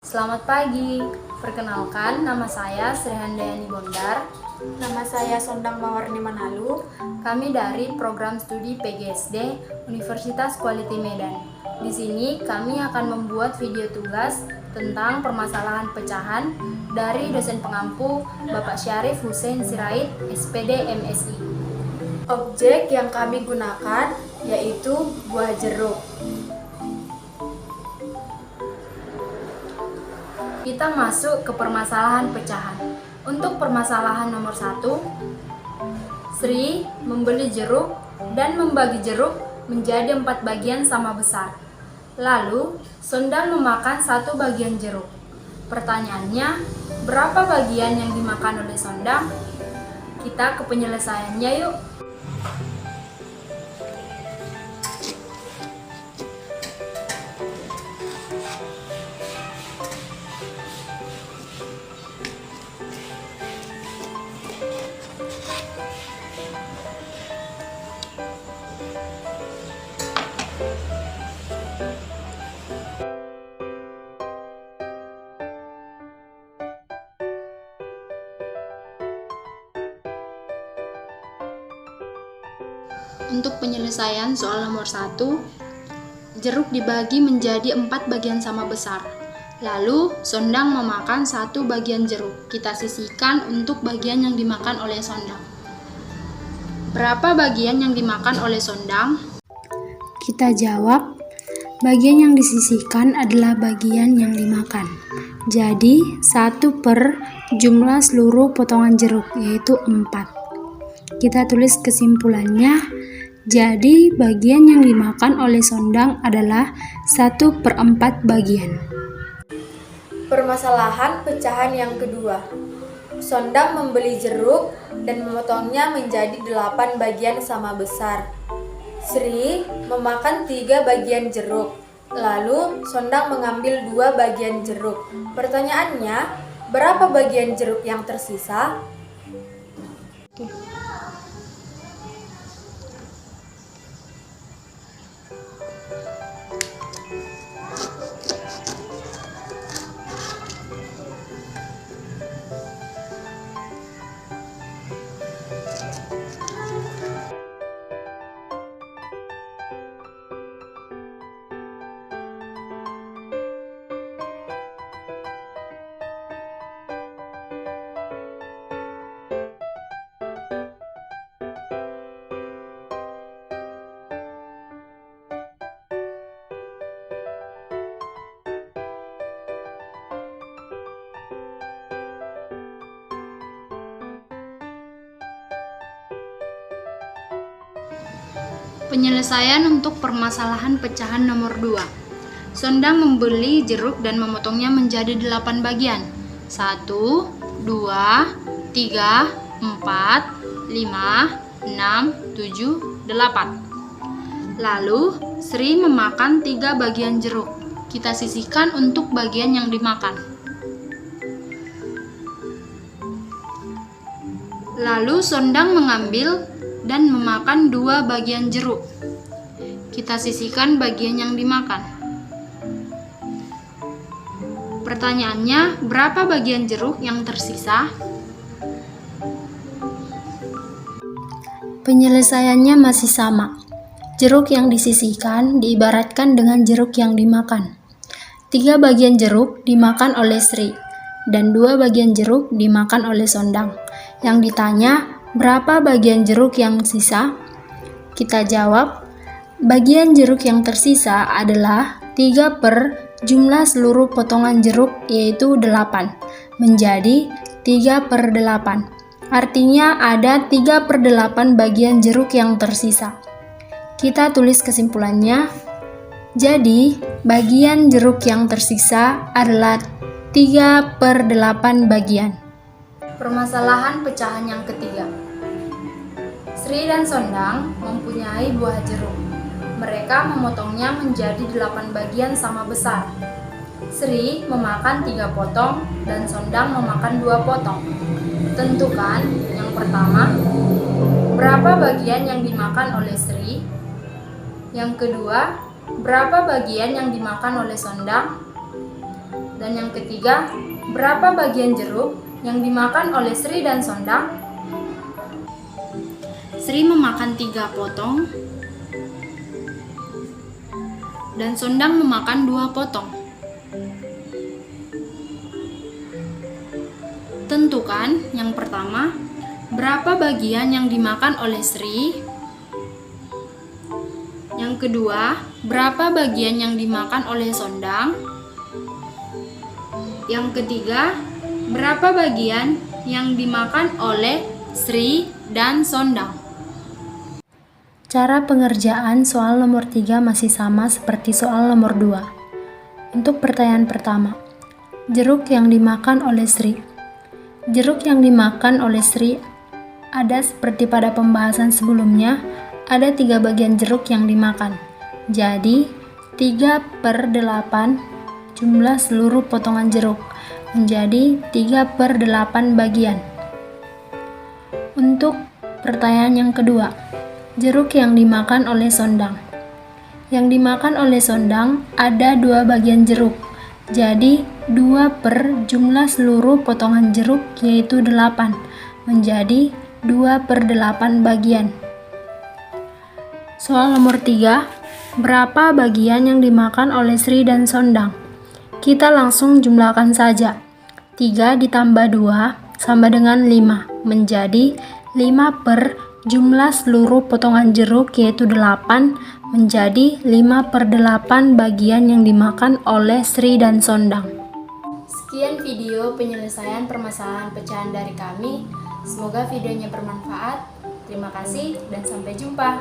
Selamat pagi, perkenalkan nama saya Sri Handayani Bondar. Nama saya Sondang Mawarni Manalu. Kami dari program studi PGSD Universitas Quality Medan. Di sini kami akan membuat video tugas tentang permasalahan pecahan dari dosen pengampu Bapak Syarif Hussein Sirait, SPD MSI. Objek yang kami gunakan yaitu buah jeruk. Kita masuk ke permasalahan pecahan. Untuk permasalahan nomor 1, Sri membeli jeruk dan membagi jeruk menjadi 4 bagian sama besar. Lalu, Sondang memakan 1 bagian jeruk. Pertanyaannya, berapa bagian yang dimakan oleh Sondang? Kita ke penyelesaiannya yuk. Untuk penyelesaian soal nomor 1, jeruk dibagi menjadi 4 bagian sama besar. Lalu, Sondang memakan 1 bagian jeruk. Kita sisihkan untuk bagian yang dimakan oleh Sondang. Berapa bagian yang dimakan oleh Sondang? Kita jawab, bagian yang disisihkan adalah bagian yang dimakan. Jadi, 1 per jumlah seluruh potongan jeruk, yaitu 4. Kita tulis kesimpulannya. Jadi, bagian yang dimakan oleh Sondang adalah 1/4 bagian. Permasalahan pecahan yang kedua. Sondang membeli jeruk dan memotongnya menjadi 8 bagian sama besar. Sri memakan 3 bagian jeruk. Lalu, Sondang mengambil 2 bagian jeruk. Pertanyaannya, berapa bagian jeruk yang tersisa? Penyelesaian untuk permasalahan pecahan nomor 2. Sondang membeli jeruk dan memotongnya menjadi 8 bagian. 1, 2, 3, 4, 5, 6, 7, 8. Lalu, Sri memakan 3 bagian jeruk. Kita sisihkan untuk bagian yang dimakan. Lalu, Sondang mengambil dan memakan 2 bagian jeruk. Kita sisihkan bagian yang dimakan. Pertanyaannya, berapa bagian jeruk yang tersisa? Penyelesaiannya masih sama. Jeruk yang disisihkan diibaratkan dengan jeruk yang dimakan. 3 bagian jeruk dimakan oleh Sri, dan 2 bagian jeruk dimakan oleh Sondang. Yang ditanya, berapa bagian jeruk yang sisa? Kita jawab, bagian jeruk yang tersisa adalah 3 per jumlah seluruh potongan jeruk, yaitu 8, menjadi 3/8. Artinya ada 3/8 bagian jeruk yang tersisa. Kita tulis kesimpulannya. Jadi, bagian jeruk yang tersisa adalah 3/8 bagian. Permasalahan pecahan yang ketiga. Sri dan Sondang mempunyai buah jeruk. Mereka memotongnya menjadi 8 bagian sama besar. Sri memakan 3 potong dan Sondang memakan 2 potong. Tentukan yang pertama, berapa bagian yang dimakan oleh Sri? Yang kedua, berapa bagian yang dimakan oleh Sondang? Dan yang ketiga, berapa bagian jeruk yang dimakan oleh Sri dan Sondang? Sri memakan 3 potong dan Sondang memakan 2 potong. Tentukan yang pertama, berapa bagian yang dimakan oleh Sri? Yang kedua, berapa bagian yang dimakan oleh Sondang? Yang ketiga, berapa bagian yang dimakan oleh Sri dan Sondang? Cara pengerjaan soal nomor 3 masih sama seperti soal nomor 2. Untuk pertanyaan pertama, jeruk yang dimakan oleh Sri. Jeruk yang dimakan oleh Sri ada seperti pada pembahasan sebelumnya, ada 3 bagian jeruk yang dimakan. Jadi, 3/8 jumlah seluruh potongan jeruk menjadi 3/8 bagian. Untuk pertanyaan yang kedua, jeruk yang dimakan oleh Sondang. Yang dimakan oleh Sondang ada 2 bagian jeruk. Jadi 2 jumlah seluruh potongan jeruk yaitu 8 menjadi 2/8 bagian. Soal nomor 3, berapa bagian yang dimakan oleh Sri dan Sondang? Kita langsung jumlahkan saja. 3 ditambah 2 sama dengan 5 menjadi 5 jumlah seluruh potongan jeruk yaitu 8 menjadi 5/8 bagian yang dimakan oleh Sri dan Sondang. Sekian video penyelesaian permasalahan pecahan dari kami. Semoga videonya bermanfaat. Terima kasih dan sampai jumpa.